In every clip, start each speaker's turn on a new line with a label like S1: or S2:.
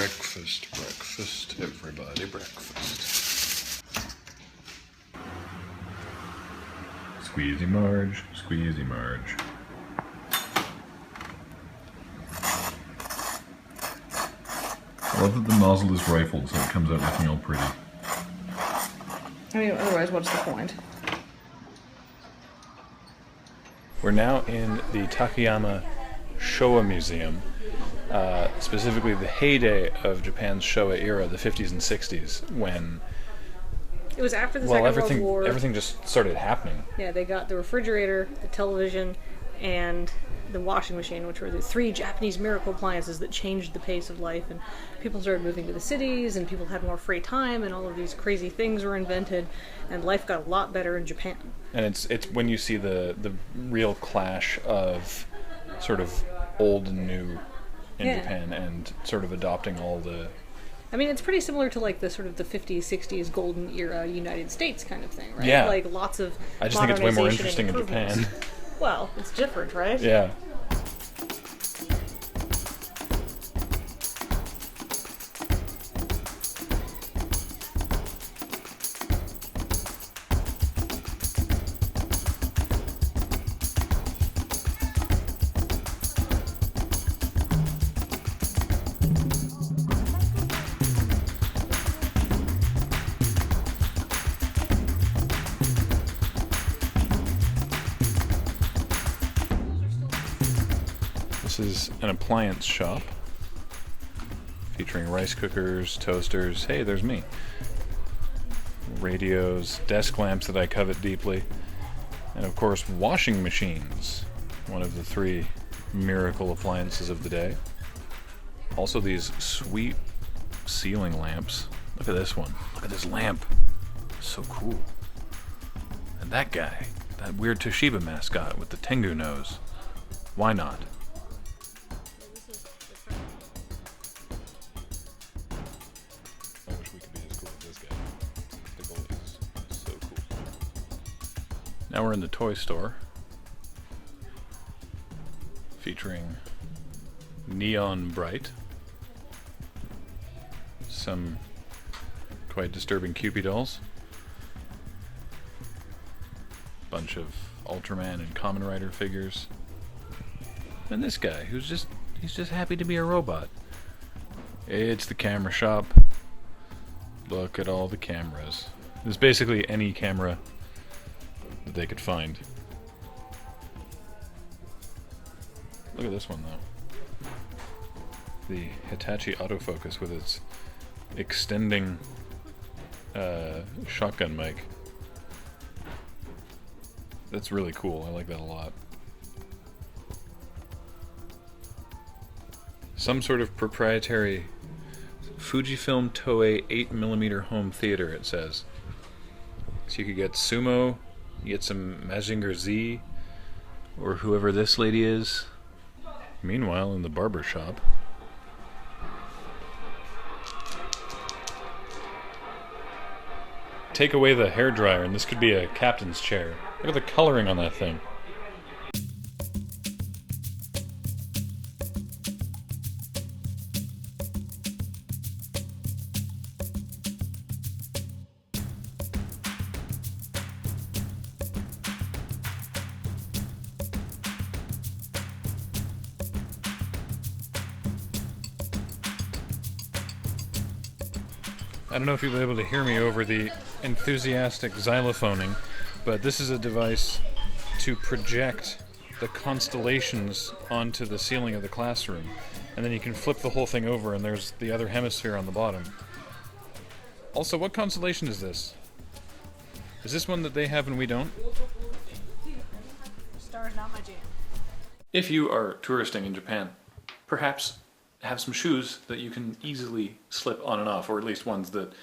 S1: Breakfast, breakfast, everybody breakfast. Squeezy Marge, Squeezy Marge. I love that the nozzle is rifled so it comes out looking all pretty.
S2: I mean, otherwise, what's the point?
S3: We're now in the Takayama Showa Museum, specifically the heyday of Japan's Showa era, the 50s and 60s, when...
S2: It was after the Second World War.
S3: Everything just started happening.
S2: Yeah, they got the refrigerator, the television, and the washing machine, which were the three Japanese miracle appliances that changed the pace of life, and people started moving to the cities, and people had more free time, and all of these crazy things were invented, and life got a lot better in Japan.
S3: And it's when you see the real clash of sort of old and new in Japan, and sort of adopting all the...
S2: I mean, it's pretty similar to like the sort of the 50s, 60s golden era United States kind of thing, right?
S3: Yeah.
S2: Like lots of
S3: I just think it's way more interesting in Japan.
S2: Well, it's different, right?
S3: Yeah. This is an appliance shop featuring rice cookers, toasters, hey, there's me, radios, desk lamps that I covet deeply, and of course washing machines, one of the three miracle appliances of the day. Also these sweet ceiling lamps. Look at this one. Look at this lamp. So cool. And that guy, that weird Toshiba mascot with the Tengu nose. Why not? Now we're in the toy store, featuring Neon Bright, some quite disturbing Cupid dolls, bunch of Ultraman and Kamen Rider figures, and this guy who's he's just happy to be a robot. It's the camera shop. Look at all the cameras. There's basically any camera that they could find. Look at this one though. The Hitachi autofocus with its extending shotgun mic. That's really cool. I like that a lot. Some sort of proprietary Fujifilm Toei 8mm home theater, it says. So you could get Sumo, you get some Mazinger Z, or whoever this lady is. Meanwhile, in the barber shop, take away the hairdryer and this could be a captain's chair. Look at the coloring on that thing. I don't know if you'll be able to hear me over the enthusiastic xylophoning, but this is a device to project the constellations onto the ceiling of the classroom. And then you can flip the whole thing over and there's the other hemisphere on the bottom. Also, what constellation is this? Is this one that they have and we don't?
S2: Star's not my jam.
S3: If you are touristing in Japan, perhaps have some shoes that you can easily slip on and off, or at least ones that,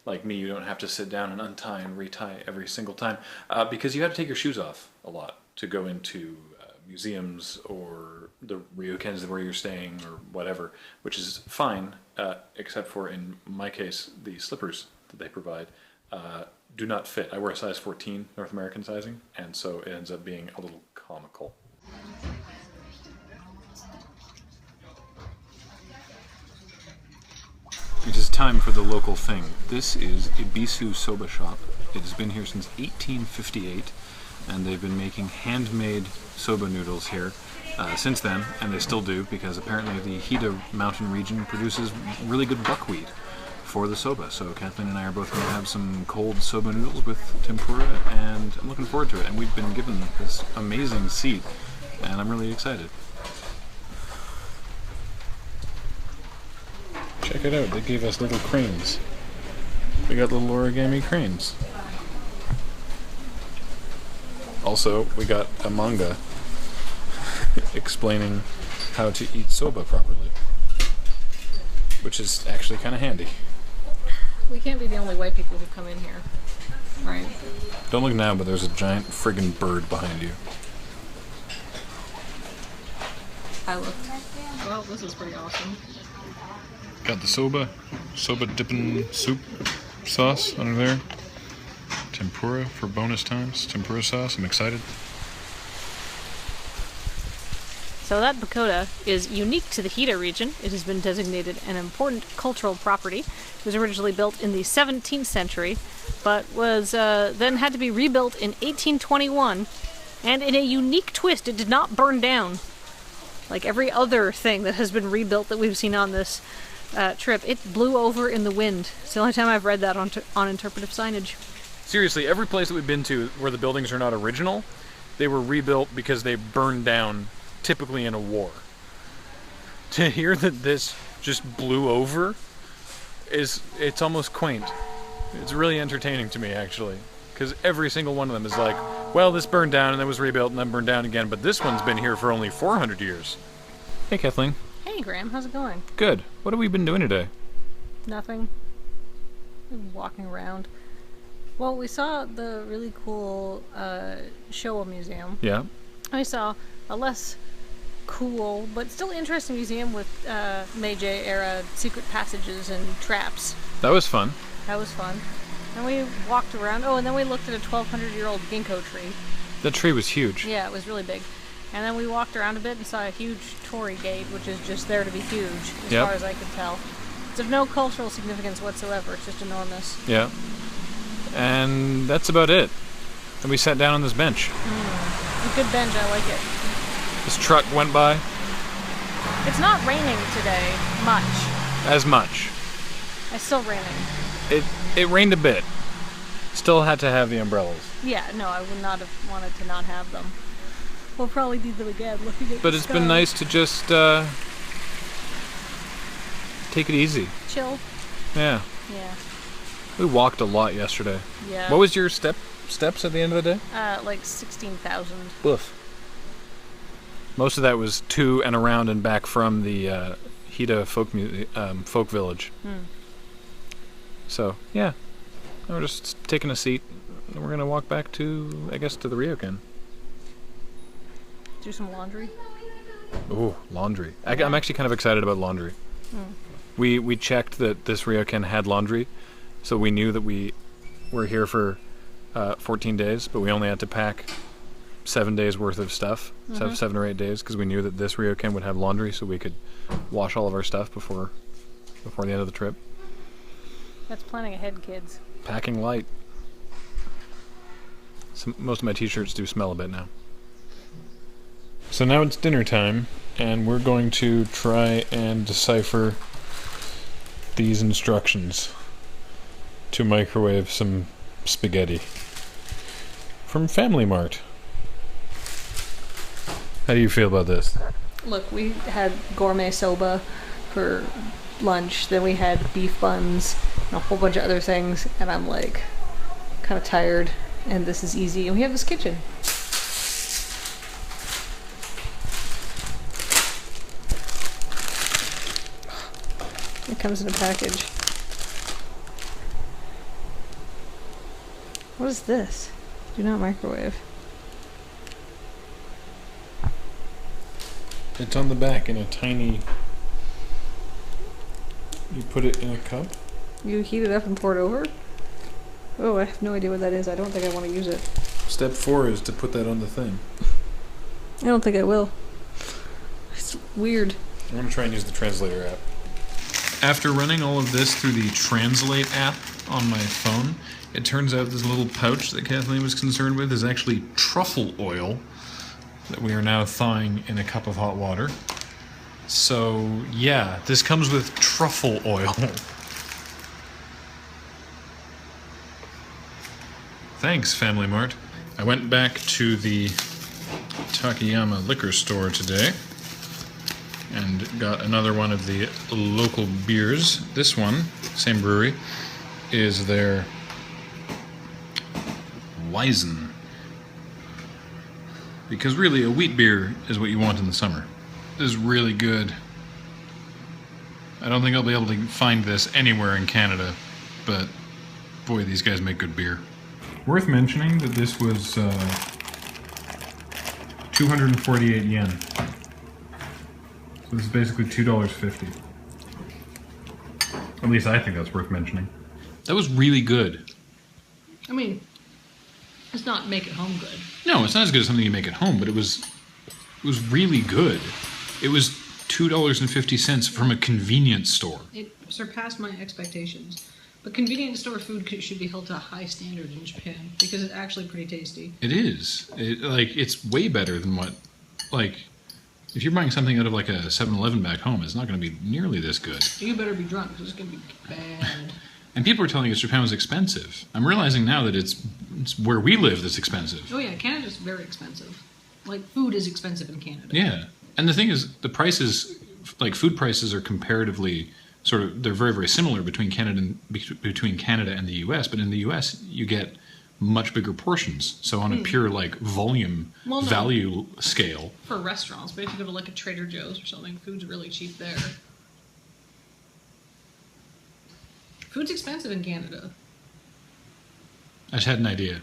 S3: like me, you don't have to sit down and untie and retie every single time, because you have to take your shoes off a lot to go into museums or the ryukens where you're staying or whatever, which is fine, except for, in my case, the slippers that they provide do not fit. I wear a size 14 North American sizing, and so it ends up being a little comical. It is time for the local thing. This is Ibisu Soba Shop. It has been here since 1858, and they've been making handmade soba noodles here since then, and they still do, because apparently the Hida mountain region produces really good buckwheat for the soba. So Kathleen and I are both going to have some cold soba noodles with tempura, and I'm looking forward to it. And we've been given this amazing seat, and I'm really excited. Check it out, they gave us little cranes. We got little origami cranes. Also, we got a manga explaining how to eat soba properly, which is actually kind of handy.
S2: We can't be the only white people who come in here, right?
S3: Don't look now, but there's a giant friggin' bird behind you.
S2: I looked. Well, this is pretty awesome.
S3: Got the soba dipping soup sauce under there. Tempura for bonus times. Tempura sauce, I'm excited.
S2: So that pagoda is unique to the Hida region. It has been designated an important cultural property. It was originally built in the 17th century, but was then had to be rebuilt in 1821. And in a unique twist, it did not burn down. Like every other thing that has been rebuilt that we've seen on this trip, it blew over in the wind. It's the only time I've read that on interpretive signage.
S3: Seriously, every place that we've been to where the buildings are not original, they were rebuilt because they burned down, typically in a war. To hear that this just blew over, it's almost quaint. It's really entertaining to me, actually. Because every single one of them is like, well, this burned down and then was rebuilt and then burned down again, but this one's been here for only 400 years. Hey, Kathleen.
S2: Hey, Graham, how's it going?
S3: Good. What have we been doing today?
S2: Nothing. Been walking around. Well, we saw the really cool Showa museum.
S3: Yeah.
S2: We saw a less cool, but still interesting museum with Meiji-era secret passages and traps.
S3: That was fun.
S2: That was fun. And we walked around. Oh, and then we looked at a 1,200-year-old ginkgo tree.
S3: That tree was huge.
S2: Yeah, it was really big. And then we walked around a bit and saw a huge torii gate, which is just there to be huge, as far as I could tell. It's of no cultural significance whatsoever. It's just enormous.
S3: Yeah. And that's about it. And we sat down on this bench.
S2: A good bench, I like it.
S3: This truck went by.
S2: It's not raining today, much.
S3: As much.
S2: It's still raining.
S3: It rained a bit. Still had to have the umbrellas.
S2: Yeah, no, I would not have wanted to not have them. We'll probably need them again looking at
S3: But
S2: the
S3: it's
S2: sky.
S3: been nice to just take it easy.
S2: Chill.
S3: Yeah.
S2: Yeah.
S3: We walked a lot yesterday.
S2: Yeah.
S3: What was your steps at the end of the day?
S2: Like 16,000.
S3: Woof. Most of that was to and around and back from the Hida folk village. So, yeah. We're just taking a seat, and we're going to walk back to, I guess, to the ryokan.
S2: Do some laundry.
S3: Ooh, laundry. I'm actually kind of excited about laundry. We checked that this ryokan had laundry, so we knew that we were here for 14 days, but we only had to pack 7 days worth of stuff, 7 or 8 days, because we knew that this ryokan would have laundry, so we could wash all of our stuff before the end of the trip.
S2: That's planning ahead, kids.
S3: Packing light. Most of my t-shirts do smell a bit now. So now it's dinner time, and we're going to try and decipher these instructions to microwave some spaghetti from Family Mart. How do you feel about this?
S2: Look, we had gourmet soba for lunch, then we had beef buns and a whole bunch of other things, and I'm like kind of tired, and this is easy, and we have this kitchen. It comes in a package. What is this? Do not microwave.
S3: It's on the back in a tiny... You put it in a cup?
S2: You heat it up and pour it over? Oh, I have no idea what that is. I don't think I want to use it.
S3: Step 4 is to put that on the thing.
S2: I don't think I will. It's weird.
S3: I'm going to try and use the translator app.
S1: After running all of this through the Translate app on my phone, it turns out this little pouch that Kathleen was concerned with is actually truffle oil that we are now thawing in a cup of hot water. So, yeah, this comes with truffle oil. Thanks, Family Mart. I went back to the Takayama liquor store today and got another one of the local beers. This one, same brewery, is their Weizen. Because really, a wheat beer is what you want in the summer. This is really good. I don't think I'll be able to find this anywhere in Canada, but boy, these guys make good beer. Worth mentioning that this was 248 yen. So this is basically $2.50. At least I think that's worth mentioning. That was really good.
S2: I mean, it's not make it home good.
S1: No, it's not as good as something you make at home, but it was really good. It was $2.50 from a convenience store.
S2: It surpassed my expectations. But convenience store food should be held to a high standard in Japan because it's actually pretty tasty.
S1: It is. It's way better than what, if you're buying something out of like a 7-Eleven back home, it's not going to be nearly this good.
S2: You better be drunk because it's going to be bad.
S1: And people are telling us Japan was expensive. I'm realizing now that it's where we live that's expensive.
S2: Oh yeah, Canada's very expensive. Like, food is expensive in Canada.
S1: Yeah. And the thing is, the prices, food prices are comparatively they're very, very similar between Canada and the US, but in the US you get much bigger portions. So on a pure volume value scale.
S2: For restaurants, but if you go to a Trader Joe's or something, food's really cheap there. Food's expensive in Canada.
S1: I just had an idea.